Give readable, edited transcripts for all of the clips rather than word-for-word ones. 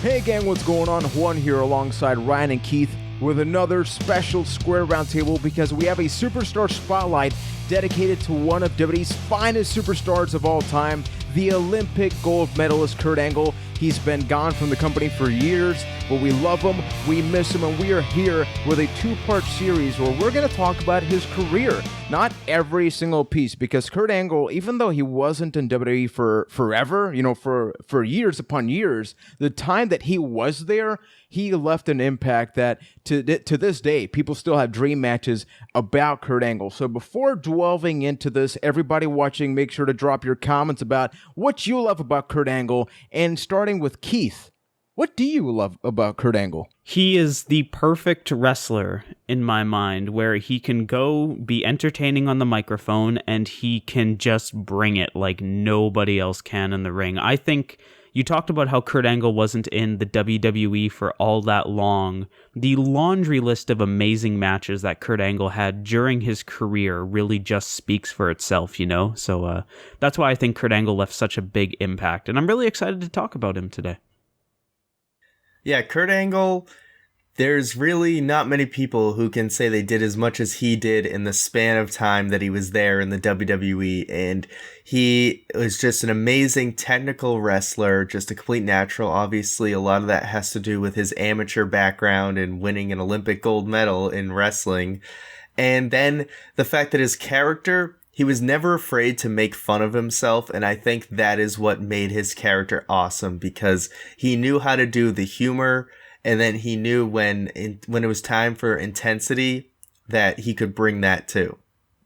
Hey gang, what's going on? Juan here alongside Ryan and Keith with another special Square Roundtable because we have a superstar spotlight dedicated to one of WWE's finest superstars of all time, the Olympic gold medalist Kurt Angle. He's been gone from the company for years, but we love him, we miss him, and we are here with a two-part series where we're going to talk about his career. Not every single piece, because Kurt Angle, even though he wasn't in WWE for forever, for years upon years, the time that he was there, he left an impact that to this day, people still have dream matches about Kurt Angle. So before delving into this, everybody watching, make sure to drop your comments about what you love about Kurt Angle, and starting with Keith. What do you love about Kurt Angle? He is the perfect wrestler in my mind, where he can go be entertaining on the microphone and he can just bring it like nobody else can in the ring. I think you talked about how Kurt Angle wasn't in the WWE for all that long. The laundry list of amazing matches that Kurt Angle had during his career really just speaks for itself, you know? So that's why I think Kurt Angle left such a big impact, and I'm really excited to talk about him today. Yeah, Kurt Angle, there's really not many people who can say they did as much as he did in the span of time that he was there in the WWE, and he was just an amazing technical wrestler, just a complete natural. Obviously, a lot of that has to do with his amateur background and winning an Olympic gold medal in wrestling. And then the fact that his character, he was never afraid to make fun of himself, and I think that is what made his character awesome, because he knew how to do the humor, and then he knew when it was time for intensity that he could bring that too.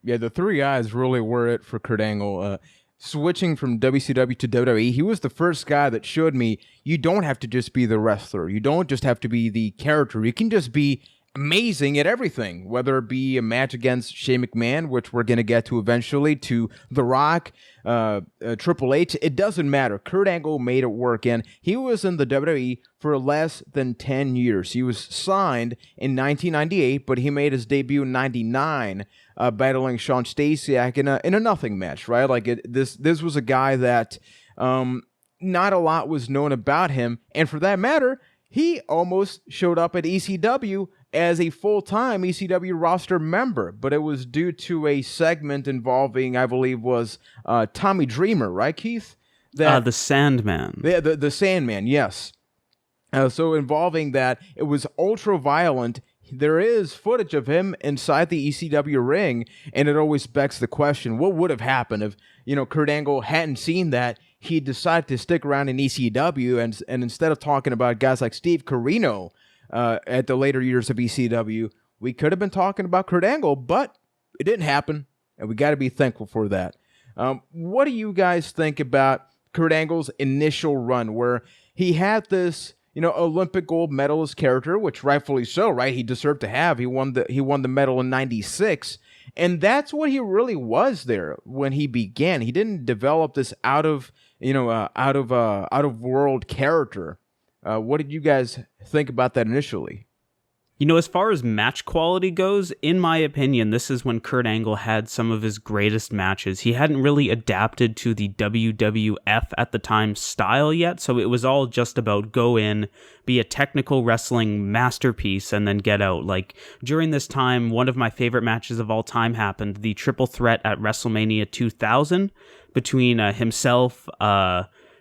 Yeah, the three eyes really were it for Kurt Angle. Switching from WCW to WWE, he was the first guy that showed me you don't have to just be the wrestler. You don't just have to be the character. You can just be amazing at everything, whether it be a match against Shane McMahon, which we're going to get to eventually, to The Rock, Triple H. It doesn't matter. Kurt Angle made it work, and he was in the WWE for less than 10 years. He was signed in 1998, but he made his debut in 99, battling Shawn Stasiak in a nothing match, right? Like this was a guy that not a lot was known about him, and for that matter, he almost showed up at ECW as a full-time ECW roster member, but it was due to a segment involving, I believe, was Tommy Dreamer, right, Keith? The Sandman. The Sandman, yes. So involving that, it was ultra-violent. There is footage of him inside the ECW ring, and it always begs the question, what would have happened if, Kurt Angle hadn't seen that? He decided to stick around in ECW, and instead of talking about guys like Steve Corino at the later years of ECW, we could have been talking about Kurt Angle, but it didn't happen, and we got to be thankful for that. What do you guys think about Kurt Angle's initial run, where he had this, Olympic gold medalist character, which rightfully so, right? He deserved to have. He won the medal in '96. And that's what he really was there when he began. He didn't develop this out of world character. What did you guys think about that initially? As far as match quality goes, in my opinion, this is when Kurt Angle had some of his greatest matches. He hadn't really adapted to the WWF at the time style yet, so it was all just about go in, be a technical wrestling masterpiece, and then get out. Like, during this time, one of my favorite matches of all time happened, the triple threat at WrestleMania 2000 between himself,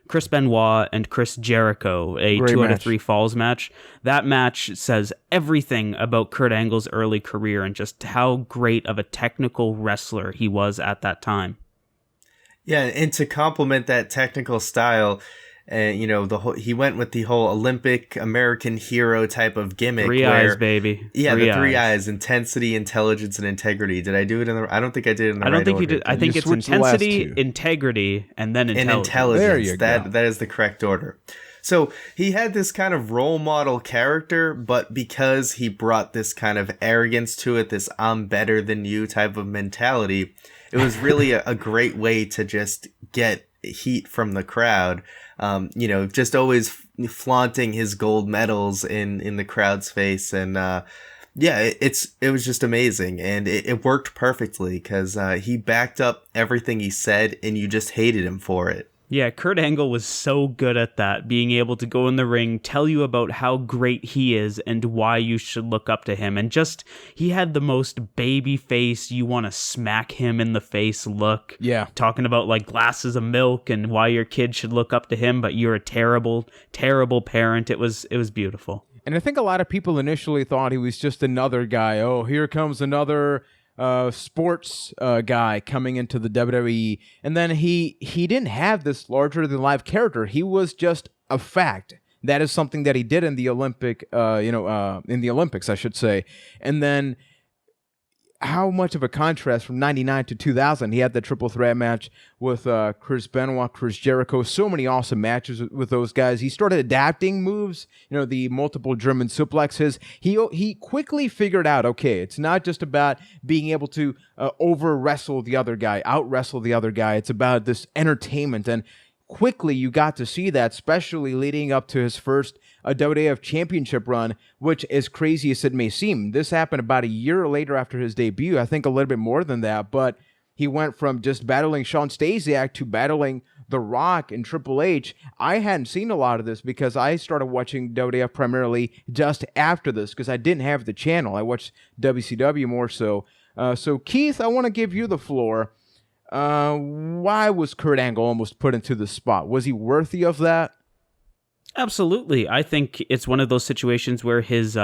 Chris Benoit, and Chris Jericho, a Great 2 out match. of 3 falls match. That match says everything about Kurt Angle's early career and just how great of a technical wrestler he was at that time. Yeah, and to complement that technical style, he went with the whole Olympic American hero type of gimmick. Three eyes, baby. Yeah, the three eyes: intensity, intelligence, and integrity. Did I do it I don't think I did it in the right order. I don't think you did. I think it's intensity, integrity, and then intelligence. And intelligence. There you go. That is the correct order. So he had this kind of role model character, but because he brought this kind of arrogance to it, this I'm better than you type of mentality, it was really a great way to just get heat from the crowd. Just always flaunting his gold medals in the crowd's face. And it was just amazing. And it worked perfectly because he backed up everything he said and you just hated him for it. Yeah, Kurt Angle was so good at that, being able to go in the ring, tell you about how great he is and why you should look up to him. And just, he had the most baby face, you want to smack him in the face look. Yeah. Talking about like glasses of milk and why your kid should look up to him, but you're a terrible, terrible parent. It was beautiful. And I think a lot of people initially thought he was just another guy. Oh, here comes another sports guy coming into the WWE, and then he didn't have this larger than life character. He was just a fact. That is something that he did in the Olympics, I should say. And then how much of a contrast from 99 to 2000. He had the triple threat match with Chris Benoit, Chris Jericho. So many awesome matches with those guys. He started adapting moves, the multiple German suplexes. He quickly figured out, okay, it's not just about being able to over-wrestle the other guy, out-wrestle the other guy. It's about this entertainment. And quickly you got to see that, especially leading up to his first WWF Championship run, which, as crazy as it may seem, this happened about a year later after his debut. I think a little bit more than that, but he went from just battling Shawn Stasiak to battling The Rock and Triple H. I hadn't seen a lot of this because I started watching WWF primarily just after this because I didn't have the channel. I watched WCW more so. So Keith, I want to give you the floor. Why was Kurt Angle almost put into the spot? Was he worthy of that? Absolutely. I think it's one of those situations where his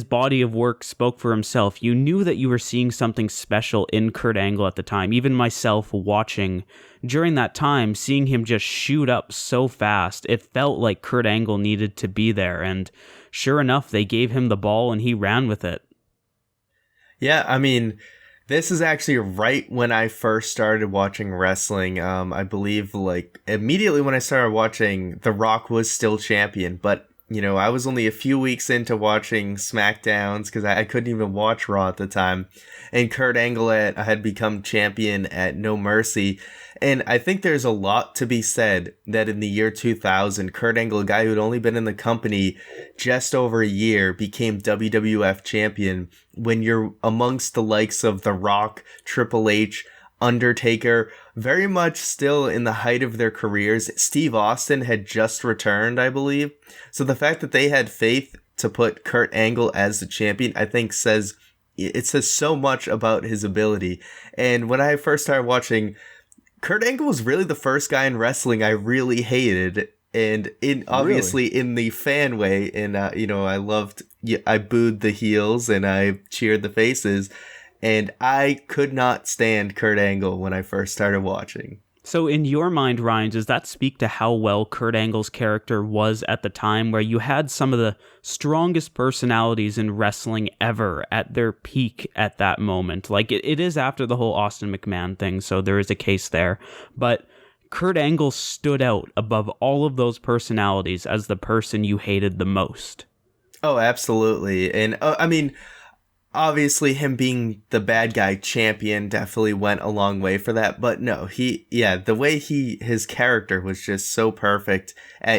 body of work spoke for himself. You knew that you were seeing something special in Kurt Angle at the time. Even myself watching during that time, seeing him just shoot up so fast, it felt like Kurt Angle needed to be there. And sure enough, they gave him the ball and he ran with it. Yeah, I mean, this is actually right when I first started watching wrestling. I believe like immediately when I started watching, The Rock was still champion, but I was only a few weeks into watching SmackDowns because I couldn't even watch Raw at the time. And Kurt Angle had become champion at No Mercy. And I think there's a lot to be said that in the year 2000, Kurt Angle, a guy who had only been in the company just over a year, became WWF champion when you're amongst the likes of The Rock, Triple H, Undertaker, very much still in the height of their careers. Steve Austin had just returned, I believe. So the fact that they had faith to put Kurt Angle as the champion, I think says so much about his ability. And when I first started watching, Kurt Angle was really the first guy in wrestling I really hated. And obviously in the fan way, and I booed the heels and I cheered the faces. And I could not stand Kurt Angle when I first started watching. So in your mind, Ryan, does that speak to how well Kurt Angle's character was at the time, where you had some of the strongest personalities in wrestling ever at their peak at that moment? Like it is after the whole Austin McMahon thing, so there is a case there. But Kurt Angle stood out above all of those personalities as the person you hated the most. Oh, absolutely. And I mean, obviously him being the bad guy champion definitely went a long way for that. But no, the way his character was just so perfect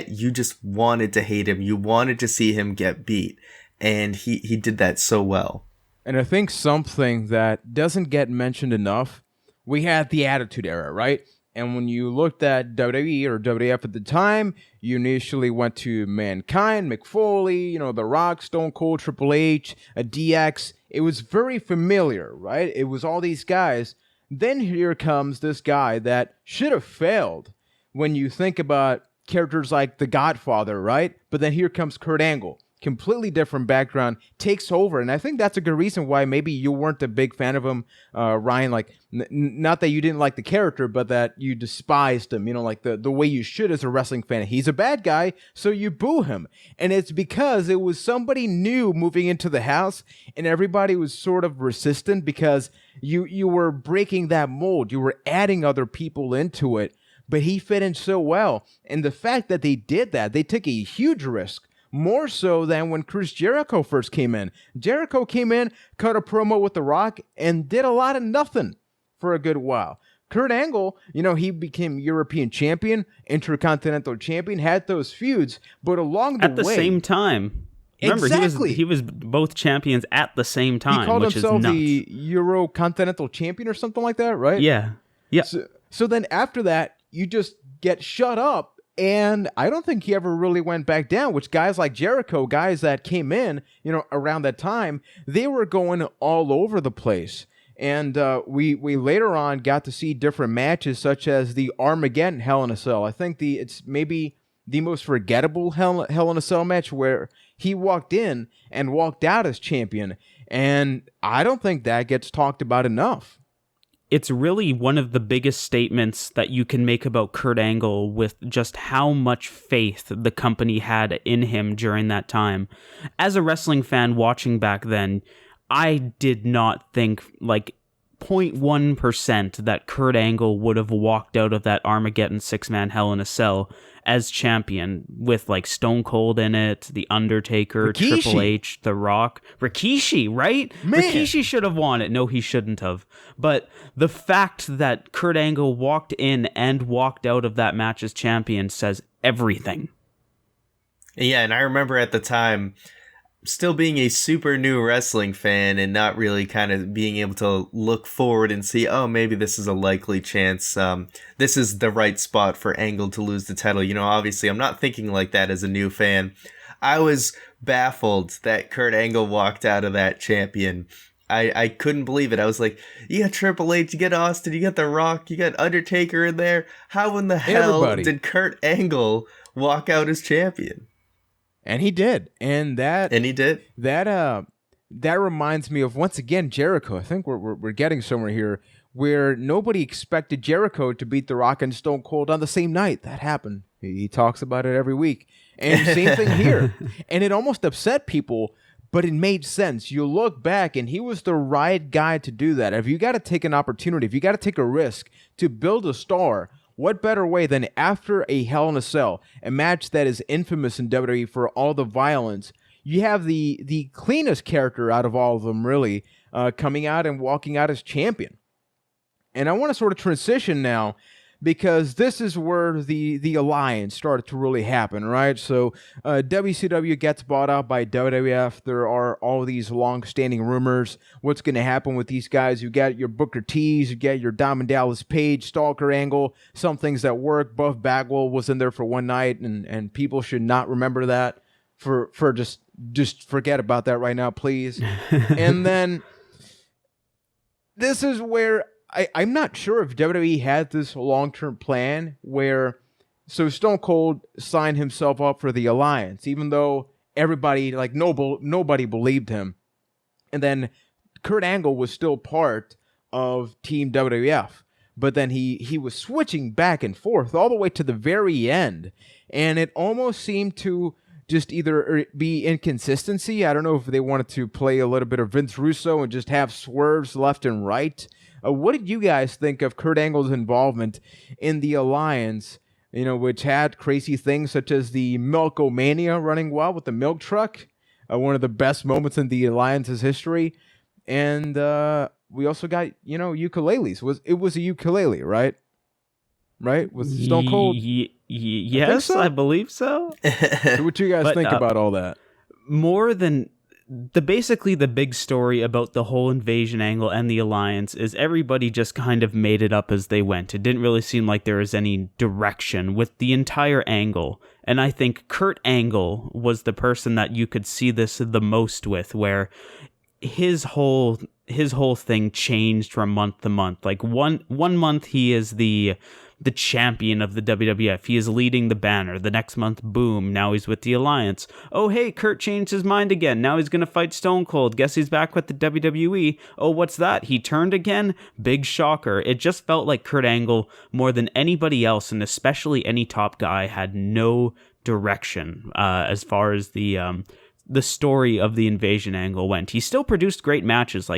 you just wanted to hate him. You wanted to see him get beat. And he did that so well. And I think something that doesn't get mentioned enough, we had the Attitude Era, right? And when you looked at WWE or WWF at the time, you initially went to Mankind, Mick Foley, The Rock, Stone Cold, Triple H, a DX. It was very familiar, right? It was all these guys. Then here comes this guy that should have failed when you think about characters like The Godfather, right? But then here comes Kurt Angle. Completely different background, takes over. And I think that's a good reason why maybe you weren't a big fan of him, Ryan. Like, not that you didn't like the character, but that you despised him, like the way you should as a wrestling fan. He's a bad guy, so you boo him. And it's because it was somebody new moving into the house, and everybody was sort of resistant because you were breaking that mold. You were adding other people into it, but he fit in so well. And the fact that they did that, they took a huge risk. More so than when Chris Jericho first came in. Jericho came in, cut a promo with The Rock, and did a lot of nothing for a good while. Kurt Angle, he became European champion, Intercontinental champion, had those feuds, but along the way... At the same time. Remember, exactly. he was both champions at the same time, he called which himself is nuts. the Euro Continental champion or something like that, right? Yeah. Yeah. So then after that, you just get shut up. And I don't think he ever really went back down, which guys like Jericho, guys that came in, around that time, they were going all over the place. And we later on got to see different matches, such as the Armageddon Hell in a Cell. I think it's maybe the most forgettable Hell in a Cell match, where he walked in and walked out as champion. And I don't think that gets talked about enough. It's really one of the biggest statements that you can make about Kurt Angle, with just how much faith the company had in him during that time. As a wrestling fan watching back then, I did not think 0.1% that Kurt Angle would have walked out of that Armageddon 6-man Hell in a Cell as champion, with Stone Cold in it, The Undertaker, Rikishi. Triple H, The Rock, Rikishi, right? Man. Rikishi should have won it. No, he shouldn't have. But the fact that Kurt Angle walked in and walked out of that match as champion says everything. Yeah, and I remember at the time still being a super new wrestling fan and not really kind of being able to look forward and see, oh, maybe this is a likely chance. This is the right spot for Angle to lose the title. Obviously, I'm not thinking like that as a new fan. I was baffled that Kurt Angle walked out of that champion. I couldn't believe it. I was like, you got Triple H, you got Austin, you got The Rock, you got Undertaker in there. How in the hell did Kurt Angle walk out as champion? And he did. And he did. That reminds me of, once again, Jericho. I think we're getting somewhere here, where nobody expected Jericho to beat The Rock and Stone Cold on the same night. That happened. He talks about it every week. And same thing here. And it almost upset people, but it made sense. You look back, and he was the right guy to do that. If you got to take an opportunity, if you got to take a risk to build a star, what better way than after a Hell in a Cell, a match that is infamous in WWE for all the violence? You have the cleanest character out of all of them, really, coming out and walking out as champion. And I want to sort of transition now, because this is where the alliance started to really happen, right? So WCW gets bought out by WWF. There are all these long-standing rumors. What's going to happen with these guys? You got your Booker T's, you got your Diamond Dallas Page, Stalker Angle, some things that work. Buff Bagwell was in there for one night, and people should not remember that. For just forget about that right now, please. And then this is where I'm not sure if WWE had this long-term plan where, so Stone Cold signed himself up for the Alliance, even though everybody, nobody believed him. And then Kurt Angle was still part of Team WWF, but then he was switching back and forth all the way to the very end. And it almost seemed to just either be inconsistency. I don't know if they wanted to play a little bit of Vince Russo and just have swerves left and right. What did you guys think of Kurt Angle's involvement in the Alliance, which had crazy things such as the Milkomania running wild with the milk truck, one of the best moments in the Alliance's history. And we also got, ukuleles. It was a ukulele, right? Right? With Stone Cold? Yes, I believe so. So what do you guys think about all that? More than... Basically the big story about the whole invasion angle and the Alliance is everybody just kind of made it up as they went. It didn't really seem like there was any direction with the entire angle. And I think Kurt Angle was the person that you could see this the most with, where his whole thing changed from month to month. Like one month he is the champion of the WWF. He is leading the banner. The next month, boom, now he's with the Alliance. Oh, hey, Kurt changed his mind again. Now he's going to fight Stone Cold. Guess he's back with the WWE. Oh, what's that? He turned again? Big shocker. It just felt like Kurt Angle, more than anybody else, and especially any top guy, had no direction as far as the story of the invasion angle went. He still produced great matches.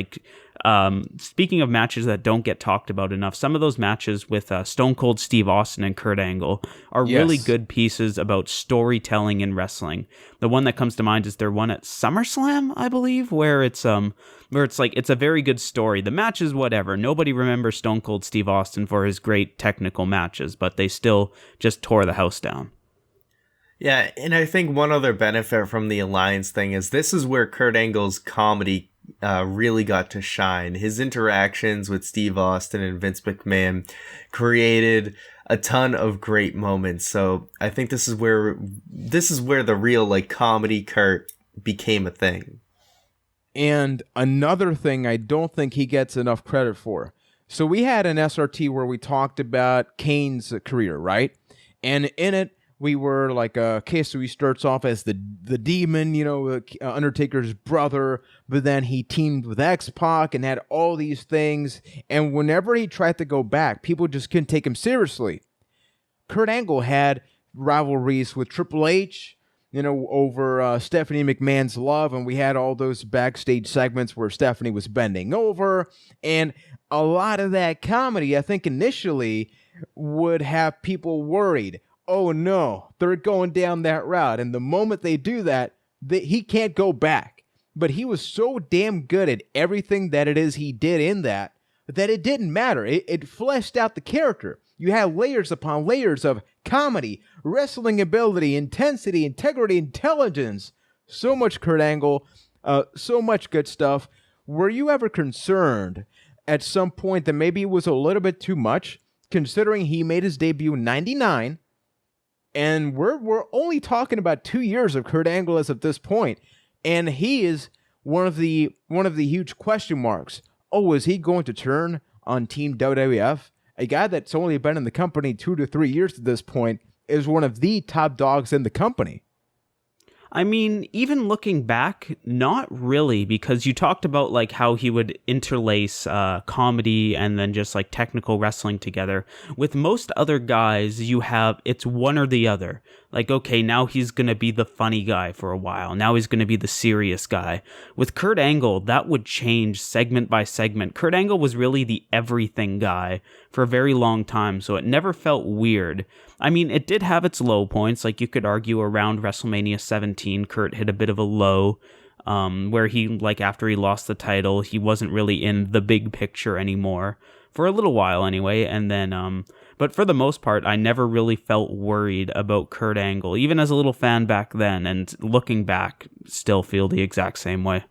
Speaking of matches that don't get talked about enough, some of those matches with Stone Cold Steve Austin and Kurt Angle are really good pieces about storytelling in wrestling. The one that comes to mind is their one at SummerSlam, I believe, where it's a very good story. The match is whatever. Nobody remembers Stone Cold Steve Austin for his great technical matches, but they still just tore the house down. Yeah, and I think one other benefit from the Alliance thing is this is where Kurt Angle's comedy really got to shine. His interactions with Steve Austin and Vince McMahon created a ton of great moments. So I think this is where the real like comedy Kurt became a thing. And another thing I don't think he gets enough credit for. So we had an SRT where we talked about Kane's career, right? And in it, we were like, okay, so he starts off as the demon, Undertaker's brother, but then he teamed with X-Pac and had all these things. And whenever he tried to go back, people just couldn't take him seriously. Kurt Angle had rivalries with Triple H, over Stephanie McMahon's love, and we had all those backstage segments where Stephanie was bending over, and a lot of that comedy, I think initially, would have people worried. Oh no, they're going down that route. And the moment they do that, he can't go back. But he was so damn good at everything that it is he did in that it didn't matter. It fleshed out the character. You had layers upon layers of comedy, wrestling ability, intensity, integrity, intelligence. So much Kurt Angle, so much good stuff. Were you ever concerned at some point that maybe it was a little bit too much, considering he made his debut in 99? And we're only talking about 2 years of Kurt Angle as of this point, and he is one of the huge question marks. Oh, is he going to turn on Team WWF? A guy that's only been in the company 2 to 3 years at this point is one of the top dogs in the company. I mean, even looking back, not really, because you talked about like how he would interlace comedy and then just like technical wrestling together. With most other guys, it's one or the other. Like, okay, now he's going to be the funny guy for a while. Now he's going to be the serious guy. With Kurt Angle, that would change segment by segment. Kurt Angle was really the everything guy for a very long time, so it never felt weird. I mean, it did have its low points. Like, you could argue around WrestleMania 17, Kurt hit a bit of a low, where he, like, after he lost the title, he wasn't really in the big picture anymore. For a little while, anyway, and then, but for the most part, I never really felt worried about Kurt Angle, even as a little fan back then, and looking back, still feel the exact same way.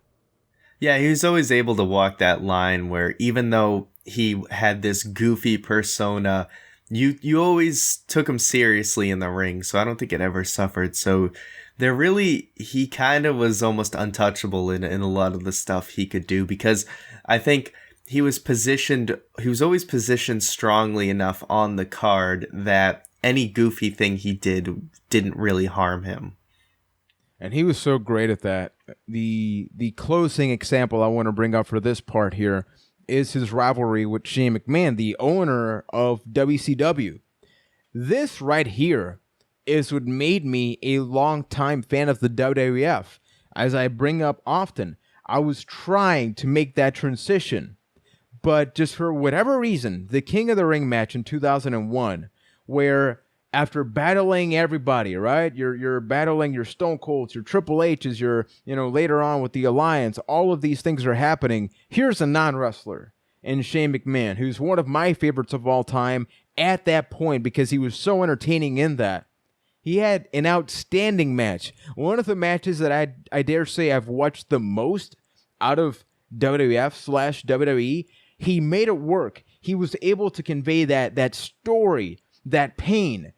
Yeah, he was always able to walk that line where even though he had this goofy persona, you always took him seriously in the ring, so I don't think it ever suffered. So he kind of was almost untouchable in a lot of the stuff he could do, because I think he was always positioned strongly enough on the card that any goofy thing he did didn't really harm him. And he was so great at that. The closing example I want to bring up for this part here is his rivalry with Shane McMahon, the owner of WCW. This right here is what made me a longtime fan of the WWF. As I bring up often, I was trying to make that transition, but just for whatever reason, the King of the Ring match in 2001, where after battling everybody, right? You're battling your Stone Colds, your Triple H's, your, later on with the Alliance, all of these things are happening. Here's a non-wrestler in Shane McMahon, who's one of my favorites of all time at that point because he was so entertaining in that. He had an outstanding match. One of the matches that I dare say I've watched the most out of WWF/WWE. He made it work. He was able to convey that story, that pain,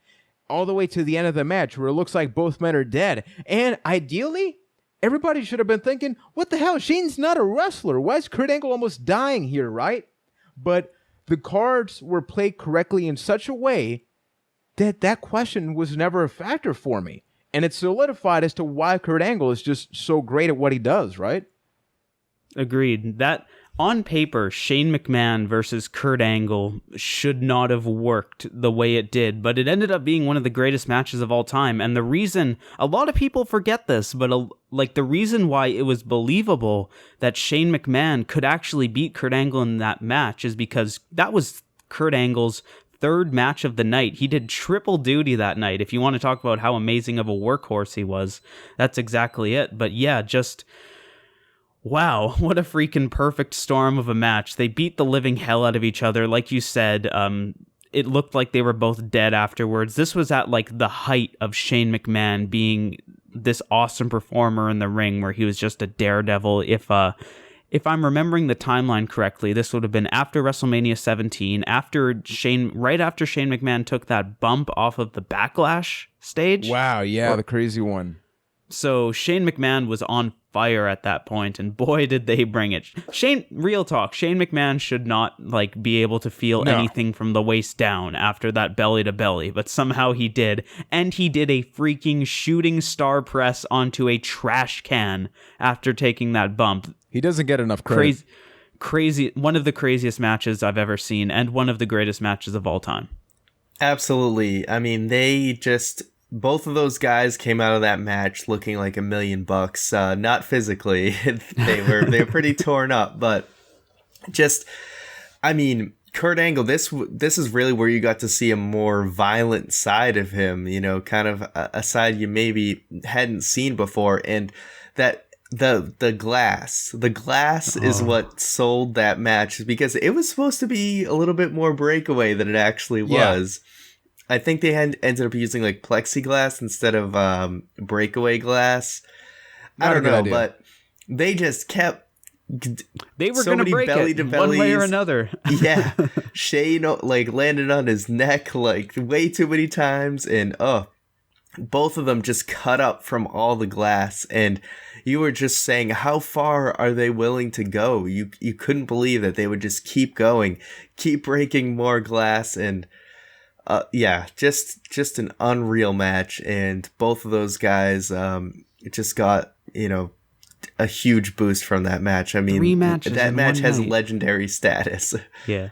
all the way to the end of the match where it looks like both men are dead. And ideally, everybody should have been thinking, what the hell? Shane's not a wrestler. Why is Kurt Angle almost dying here, right? But the cards were played correctly in such a way that question was never a factor for me. And it's solidified as to why Kurt Angle is just so great at what he does, right? Agreed. That, on paper, Shane McMahon versus Kurt Angle should not have worked the way it did, but it ended up being one of the greatest matches of all time. And the reason, a lot of people forget this, but the reason why it was believable that Shane McMahon could actually beat Kurt Angle in that match is because that was Kurt Angle's third match of the night. He did triple duty that night. If you want to talk about how amazing of a workhorse he was, that's exactly it. But yeah, just wow, what a freaking perfect storm of a match. They beat the living hell out of each other. Like you said, it looked like they were both dead afterwards. This was at like the height of Shane McMahon being this awesome performer in the ring where he was just a daredevil. if I'm remembering the timeline correctly, this would have been after WrestleMania 17, right after Shane McMahon took that bump off of the Backlash stage. Wow, yeah, the crazy one. So Shane McMahon was on fire at that point, and boy, did they bring it. Real talk, Shane McMahon should not be able to feel anything from the waist down after that belly to belly, but somehow he did, and he did a freaking shooting star press onto a trash can after taking that bump. He doesn't get enough credit. Crazy, one of the craziest matches I've ever seen, and one of the greatest matches of all time. Absolutely. I mean, both of those guys came out of that match looking like $1 million. Not physically, they were pretty torn up, but Kurt Angle. This is really where you got to see a more violent side of him. Kind of a side you maybe hadn't seen before, and that the glass is what sold that match, because it was supposed to be a little bit more breakaway than it actually was. I think they ended up using plexiglass instead of breakaway glass. I don't know, but they just kept. They were going to break it one way or another. Yeah, Shane landed on his neck way too many times, and both of them just cut up from all the glass, and you were just saying, how far are they willing to go? You couldn't believe that they would just keep going, keep breaking more glass, and. Just an unreal match, and both of those guys just got a huge boost from that match. I mean, 3 matches that match has night. Legendary status. Yeah.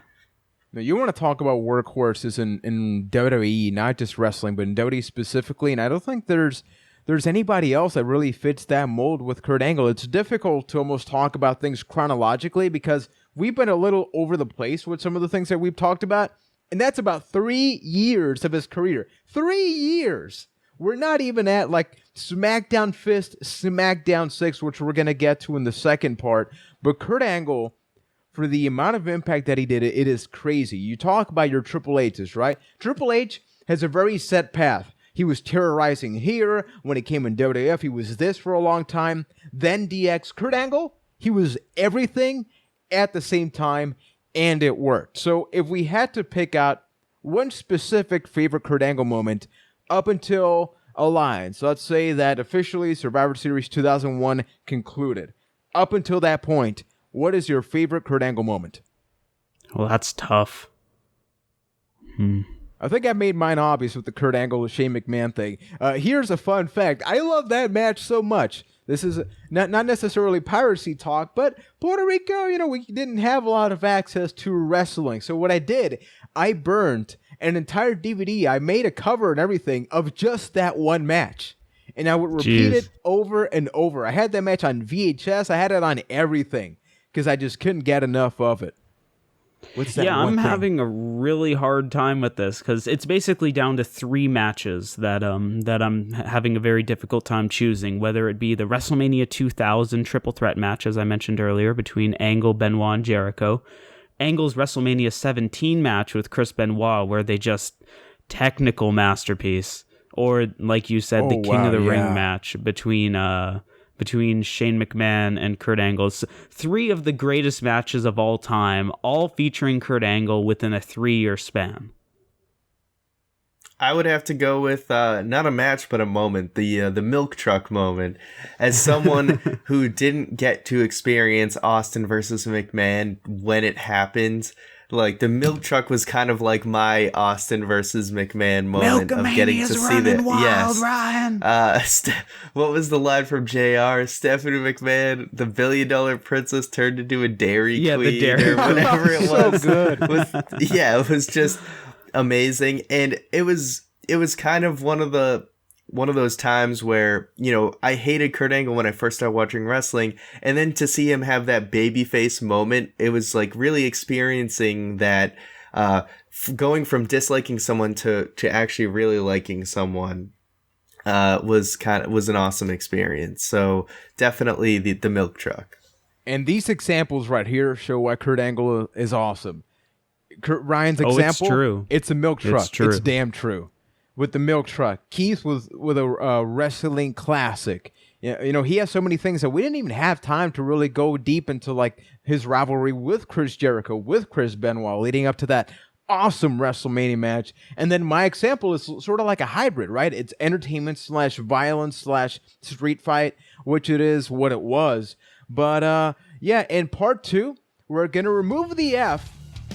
Now, you want to talk about workhorses in WWE, not just wrestling, but in WWE specifically, and I don't think there's anybody else that really fits that mold with Kurt Angle. It's difficult to almost talk about things chronologically because we've been a little over the place with some of the things that we've talked about. And that's about 3 years of his career. 3 years. We're not even at SmackDown Fist, SmackDown 6, which we're going to get to in the second part. But Kurt Angle, for the amount of impact that he did, it is crazy. You talk about your Triple H's, right? Triple H has a very set path. He was terrorizing here. When he came in WWF, he was this for a long time. Then DX. Kurt Angle, he was everything at the same time. And it worked. So if we had to pick out one specific favorite Kurt Angle moment up until Alliance, let's say that officially Survivor Series 2001 concluded. Up until that point, what is your favorite Kurt Angle moment? Well, that's tough. I think I made mine obvious with the Kurt Angle Shane McMahon thing. Here's a fun fact. I love that match so much. This is not necessarily piracy talk, but Puerto Rico, we didn't have a lot of access to wrestling. So what I did, I burned an entire DVD. I made a cover and everything of just that one match. And I would repeat it over and over. I had that match on VHS. I had it on everything because I just couldn't get enough of it. What's that? Yeah, I'm having a really hard time with this because it's basically down to 3 matches that I'm having a very difficult time choosing, whether it be the WrestleMania 2000 triple threat match, as I mentioned earlier, between Angle, Benoit, and Jericho, Angle's WrestleMania 17 match with Chris Benoit, where they just technical masterpiece, or like you said, the King of the Ring match between Shane McMahon and Kurt Angle. It's 3 of the greatest matches of all time, all featuring Kurt Angle within a 3-year span. I would have to go with not a match, but a moment, the milk truck moment. As someone who didn't get to experience Austin versus McMahon when it happened, the milk truck was kind of like my Austin versus McMahon moment of getting to see that. Yes, Ryan. What was the line from JR? Stephanie McMahon, the $1 billion princess, turned into a Dairy Queen, the Dairy or whatever it was. So good. It was just amazing, and it was kind of one of those times where I hated Kurt Angle when I first started watching wrestling, and then to see him have that babyface moment, it was really experiencing that going from disliking someone to actually really liking someone was an awesome experience. So definitely the milk truck. And these examples right here show why Kurt Angle is awesome. Ryan's example, it's true. It's a milk truck. It's true. It's damn true. With the milk truck, Keith with a wrestling classic. Yeah, he has so many things that we didn't even have time to really go deep into, like his rivalry with Chris Jericho, with Chris Benoit, leading up to that awesome WrestleMania match. And then my example is sort of like a hybrid, right? It's entertainment / violence / street fight, which it is what it was. But yeah, in part 2, we're going to remove the F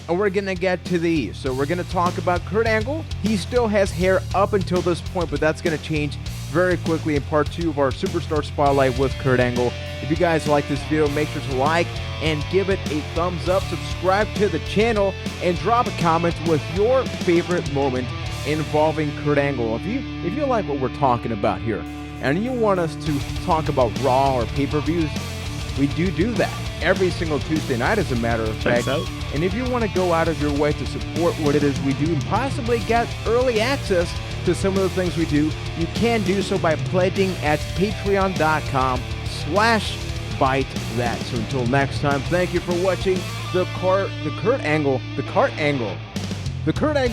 and we're going to get to the E. So we're going to talk about Kurt Angle. He still has hair up until this point, but that's going to change very quickly in part 2 of our Superstar Spotlight with Kurt Angle. If you guys like this video, make sure to like and give it a thumbs up, subscribe to the channel, and drop a comment with your favorite moment involving Kurt Angle. If you like what we're talking about here, and you want us to talk about Raw or pay-per-views, we do that every single Tuesday night, as a matter of fact. And if you want to go out of your way to support what it is we do and possibly get early access to some of the things we do, you can do so by pledging at patreon.com/Byte That. So until next time, thank you for watching the Kurt Angle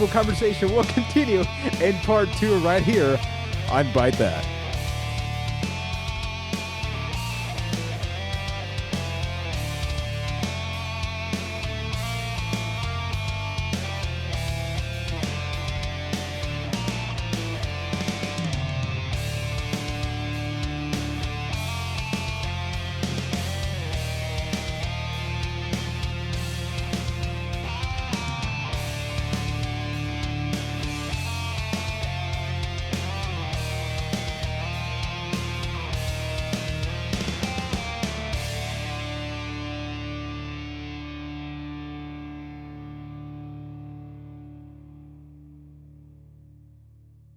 conversation will continue in part 2 right here on Byte That.